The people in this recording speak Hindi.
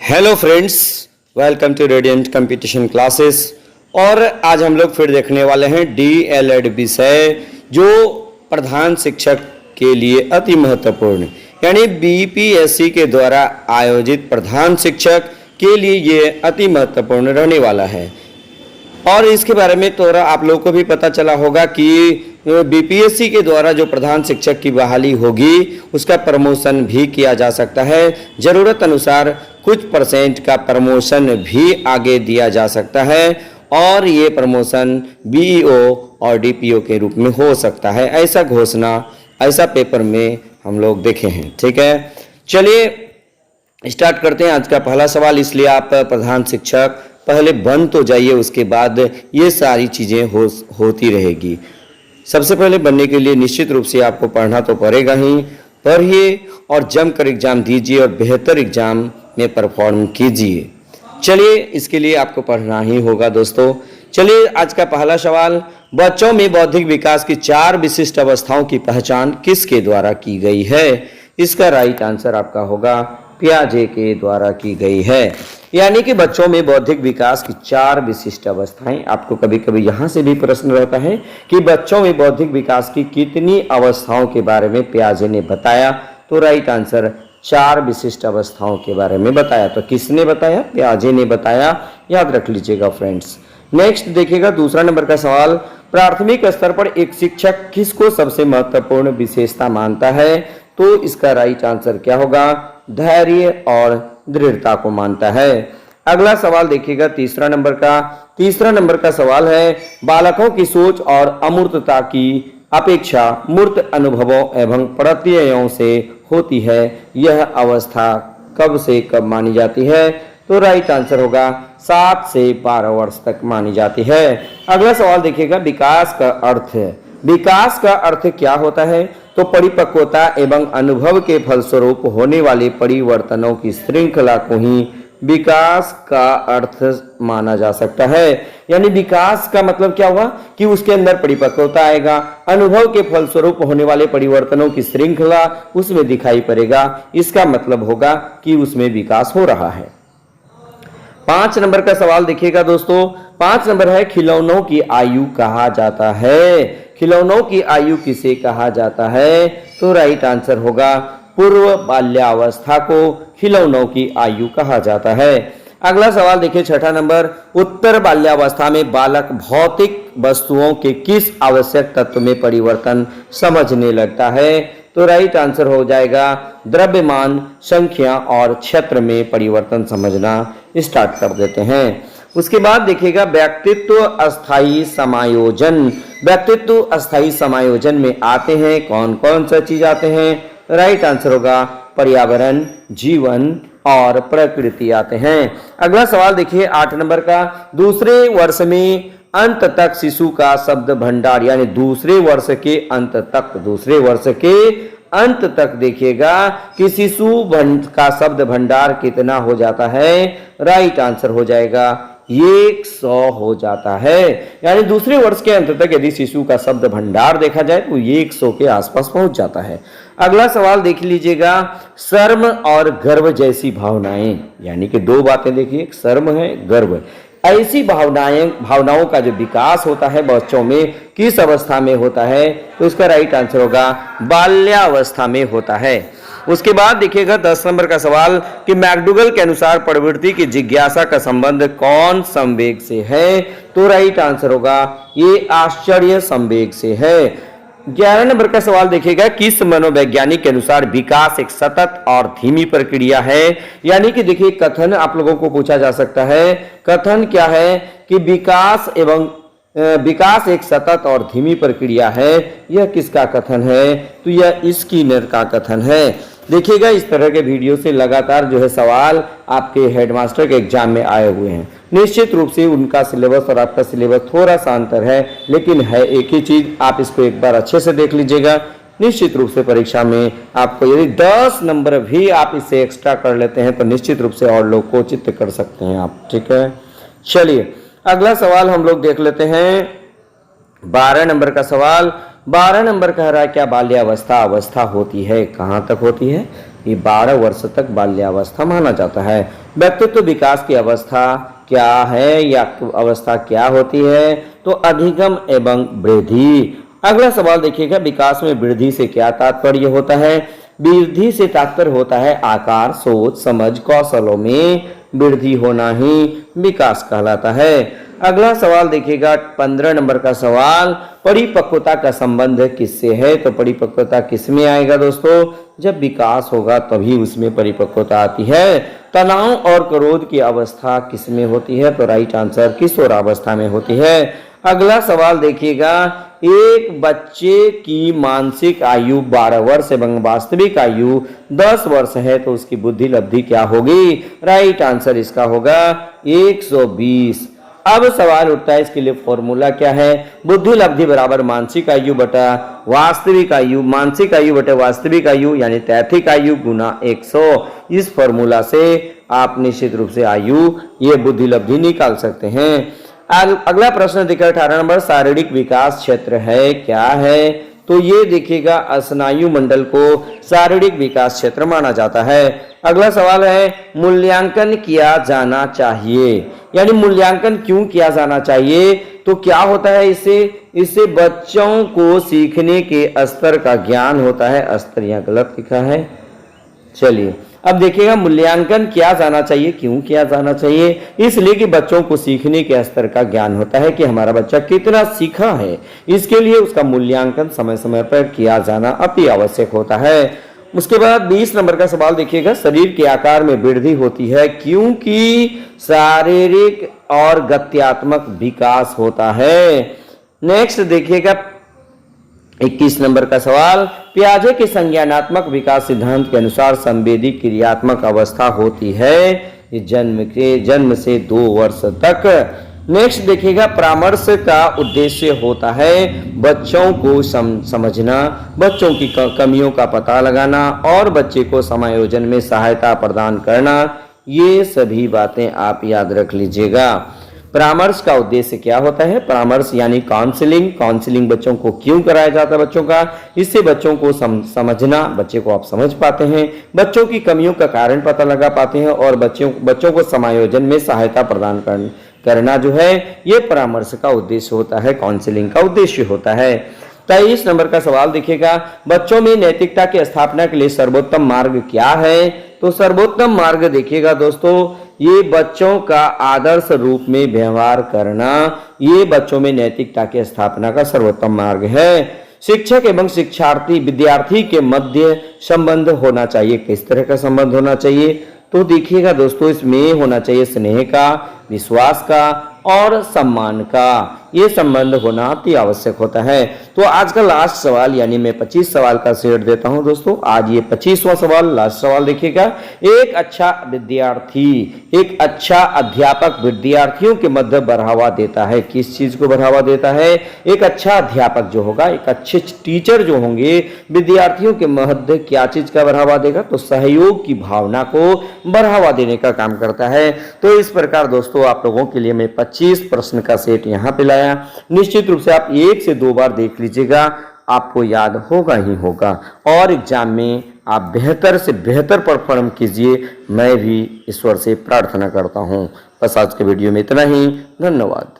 Hello friends, welcome to radiant competition classes. और आज हम लोग फिर देखने वाले हैं DLED विषय, जो प्रधान शिक्षक के लिए अति महत्वपूर्ण यानी BPSC के द्वारा आयोजित प्रधान शिक्षक के लिए ये अति महत्वपूर्ण रहने वाला है। और इसके बारे में थोड़ा आप लोगों को भी पता चला होगा कि BPSC के द्वारा जो प्रधान शिक्षक की बहाली होगी उसका प्रमोशन भी किया जा सकता है। ज़रूरत अनुसार कुछ परसेंट का प्रमोशन भी आगे दिया जा सकता है और ये प्रमोशन BEO और DPO के रूप में हो सकता है। ऐसा घोषणा ऐसा पेपर में हम लोग देखे हैं। ठीक है, चलिए स्टार्ट करते हैं आज का पहला सवाल। इसलिए आप प्रधान शिक्षक पहले बन तो जाइए, उसके बाद ये सारी चीज़ें होती रहेगी। सबसे पहले बनने के लिए निश्चित रूप से आपको पढ़ना तो पड़ेगा ही। पढ़िए और जमकर एग्जाम दीजिए और बेहतर एग्जाम में परफॉर्म कीजिए। चलिए, इसके लिए आपको पढ़ना ही होगा दोस्तों। चलिए आज का पहला सवाल, बच्चों में बौद्धिक विकास की 4 विशिष्ट अवस्थाओं की पहचान किसके द्वारा की गई है? इसका राइट आंसर आपका होगा पियाजे के द्वारा की गई है। यानी कि बच्चों में बौद्धिक विकास की 4 विशिष्ट अवस्थाएं। आपको कभी कभी यहाँ से भी प्रश्न रहता है कि बच्चों में बौद्धिक विकास की कितनी अवस्थाओं के बारे में पियाजे ने बताया, तो राइट आंसर 4 विशिष्ट अवस्थाओं के बारे में बताया। तो किसने बताया? पियाजे ने बताया, याद रख लीजिएगा फ्रेंड्स। नेक्स्ट देखिएगा दूसरा नंबर का सवाल, प्राथमिक स्तर पर एक शिक्षक किसको सबसे महत्वपूर्ण विशेषता मानता है? तो इसका राइट आंसर क्या होगा? धैर्य और दृढ़ता को मानता है। अगला सवाल देखिएगा तीसरा नंबर का सवाल है, बालकों की सोच और अमूर्तता की अपेक्षा मूर्त अनुभवों एवं प्रत्ययों से होती है। यह अवस्था कब से कब मानी जाती है? तो राइट आंसर होगा 7 से 12 वर्ष तक मानी जाती है। अगला सवाल देखिएगा, विकास का अर्थ है। विकास का अर्थ क्या होता है? तो परिपक्वता एवं अनुभव के फलस्वरूप होने वाले परिवर्तनों की श्रृंखला को ही विकास का अर्थ माना जा सकता है। यानी विकास का मतलब क्या हुआ कि उसके अंदर परिपक्वता आएगा, अनुभव के फलस्वरूप होने वाले परिवर्तनों की श्रृंखला उसमें दिखाई पड़ेगा। इसका मतलब होगा कि उसमें विकास हो रहा है। 5 नंबर का सवाल देखिएगा दोस्तों। 5 नंबर है, खिलौनों की आयु कहा जाता है। खिलौनों की आयु किसे कहा जाता है? तो राइट आंसर होगा पूर्व बाल्यावस्था को खिलौनों की आयु कहा जाता है। अगला सवाल देखिए छठा नंबर, उत्तर बाल्यावस्था में बालक भौतिक वस्तुओं के किस आवश्यक तत्व में परिवर्तन समझने लगता है? तो राइट आंसर हो जाएगा द्रव्यमान, संख्या और क्षेत्र में परिवर्तन समझना स्टार्ट कर देते हैं। उसके बाद देखिएगा व्यक्तित्व अस्थायी समायोजन। व्यक्तित्व अस्थायी समायोजन में आते हैं कौन कौन सा चीज आते हैं? राइट आंसर होगा पर्यावरण, जीवन और प्रकृति आते हैं। अगला सवाल देखिए 8 नंबर का, दूसरे वर्ष में अंत तक शिशु का शब्द भंडार, यानी दूसरे वर्ष के अंत तक देखिएगा कि शिशु का शब्द भंडार कितना हो जाता है? राइट आंसर हो जाएगा 100 हो जाता है। यानी दूसरे वर्ष के अंत तक यदि शिशु का शब्द भंडार देखा जाए तो 100 के आसपास पहुंच जाता है। अगला सवाल देख लीजिएगा, शर्म और गर्व जैसी भावनाएं। यानी कि 2 बातें देखिए, एक शर्म है, गर्व। ऐसी भावनाओं का जो विकास होता है बच्चों में किस अवस्था में होता है? तो इसका राइट आंसर होगा बाल्यावस्था में होता है। उसके बाद देखिएगा 10 नंबर का सवाल कि मैकडूगल के अनुसार प्रवृत्ति की जिज्ञासा का संबंध कौन संवेग से है? तो राइट आंसर होगा ये आश्चर्य संवेग से है। 11 नंबर का सवाल देखिएगा, किस मनोवैज्ञानिक के अनुसार विकास एक सतत और धीमी प्रक्रिया है? यानी कि देखिए कथन आप लोगों को पूछा जा सकता है। कथन क्या है कि विकास एक सतत और धीमी प्रक्रिया है। यह किसका कथन है? तो यह स्किनर का कथन है। देखिएगा इस तरह के वीडियो से लगातार जो है सवाल आपके हेडमास्टर के एग्जाम में आए हुए हैं। निश्चित रूप से उनका सिलेबस और आपका सिलेबस थोड़ा सा अंतर है, लेकिन है एक ही चीज। आप इसको एक बार अच्छे से देख लीजिएगा। निश्चित रूप से परीक्षा में आपको यदि 10 नंबर भी आप इससे एक्स्ट्रा कर लेते हैं तो निश्चित रूप से और लोग को चित्त कर सकते हैं आप। ठीक है, चलिए अगला सवाल हम लोग देख लेते हैं 12 नंबर का सवाल। 12 नंबर कह रहा है क्या बाल्यावस्था अवस्था होती है? कहाँ तक होती है? ये 12 वर्ष तक बाल्यावस्था माना जाता है। व्यक्तित्व विकास की अवस्था क्या है या अवस्था क्या होती है? तो अधिगम एवं वृद्धि। अगला सवाल देखिएगा, विकास में वृद्धि से क्या तात्पर्य होता है? वृद्धि से तात्पर्य होता है आकार, सोच, समझ, कौशलों में वृद्धि होना ही विकास कहलाता है। अगला सवाल देखिएगा 15 नंबर का सवाल, परिपक्वता का संबंध किससे है? तो परिपक्वता किस में आएगा दोस्तों? जब विकास होगा तभी उसमें परिपक्वता आती है। तनाव और क्रोध की अवस्था किस में होती है? तो राइट आंसर किशोरावस्था में होती है। अगला सवाल देखिएगा, एक बच्चे की मानसिक आयु 12 वर्ष एवं वास्तविक आयु 10 वर्ष है तो उसकी बुद्धि लब्धि क्या होगी? राइट आंसर इसका होगा 120। अब सवाल उठता है इसके लिए फॉर्मूला क्या है? बुद्धि लब्धि बराबर मानसिक आयु बटा वास्तविक आयु, मानसिक आयु बटे वास्तविक आयु यानी तैथिक आयु गुना 100। इस फॉर्मूला से आप निश्चित रूप से आयु ये बुद्धि लब्धि निकाल सकते हैं। अगला प्रश्न देखिए 18 नंबर, शारीरिक विकास क्षेत्र है क्या है? तो ये देखिएगा स्नायु मंडल को शारीरिक विकास क्षेत्र माना जाता है। अगला सवाल है, मूल्यांकन किया जाना चाहिए, यानी मूल्यांकन क्यों किया जाना चाहिए? तो क्या होता है इससे बच्चों को सीखने के स्तर का ज्ञान होता है। स्तर यहाँ गलत लिखा है। चलिए अब देखिएगा, मूल्यांकन किया जाना चाहिए, क्यों किया जाना चाहिए? इसलिए कि बच्चों को सीखने के स्तर का ज्ञान होता है कि हमारा बच्चा कितना सीखा है। इसके लिए उसका मूल्यांकन समय समय पर किया जाना अति आवश्यक होता है। उसके बाद 20 नंबर का सवाल देखिएगा, शरीर के आकार में वृद्धि होती है क्योंकि शारीरिक और गत्यात्मक विकास होता है। नेक्स्ट देखिएगा 21 नंबर का सवाल, पियाजे के संज्ञानात्मक विकास सिद्धांत के अनुसार संवेदी क्रियात्मक अवस्था होती है ये जन्म से 2 वर्ष तक। नेक्स्ट देखिएगा, परामर्श का उद्देश्य होता है बच्चों को समझना, बच्चों की कमियों का पता लगाना और बच्चे को समायोजन में सहायता प्रदान करना। ये सभी बातें आप याद रख लीजिएगा। परामर्श का उद्देश्य क्या होता है? परामर्श यानी काउंसलिंग बच्चों को क्यों कराया जाता है बच्चों का? इससे बच्चों को समझना, बच्चे को आप समझ पाते हैं, बच्चों की कमियों का कारण पता लगा पाते हैं और बच्चों को समायोजन में सहायता प्रदान करना जो है ये परामर्श का उद्देश्य होता है, काउंसलिंग का उद्देश्य होता है। 23 नंबर का सवाल देखिएगा, बच्चों में नैतिकता की स्थापना के लिए सर्वोत्तम मार्ग क्या है? तो सर्वोत्तम मार्ग देखिएगा दोस्तों, ये बच्चों का आदर्श रूप में व्यवहार करना, ये बच्चों में नैतिकता की स्थापना का सर्वोत्तम मार्ग है। शिक्षक एवं शिक्षार्थी विद्यार्थी के मध्य संबंध होना चाहिए। किस तरह का संबंध होना चाहिए? तो देखिएगा दोस्तों, इसमें होना चाहिए स्नेह का, विश्वास का और सम्मान का, ये संबंध होना अति आवश्यक होता है। तो आज का लास्ट सवाल यानी मैं 25 सवाल का सेट देता हूं दोस्तों। आज ये 25वां सवाल, लास्ट सवाल देखिएगा, एक अच्छा विद्यार्थी, एक अच्छा अध्यापक विद्यार्थियों के मध्य बढ़ावा देता है। किस चीज को बढ़ावा देता है? एक अच्छा अध्यापक जो होगा, एक अच्छे टीचर जो होंगे, विद्यार्थियों के मध्य क्या चीज का बढ़ावा देगा? तो सहयोग की भावना को बढ़ावा देने का काम करता है। तो इस प्रकार दोस्तों आप लोगों के लिए मैं 25 प्रश्न का सेट यहाँ पे लाया। निश्चित रूप से आप 1 से 2 बार देख लीजिएगा, आपको याद होगा ही होगा और एग्जाम में आप बेहतर से बेहतर परफॉर्म कीजिए, मैं भी ईश्वर से प्रार्थना करता हूँ। बस आज के वीडियो में इतना ही। धन्यवाद।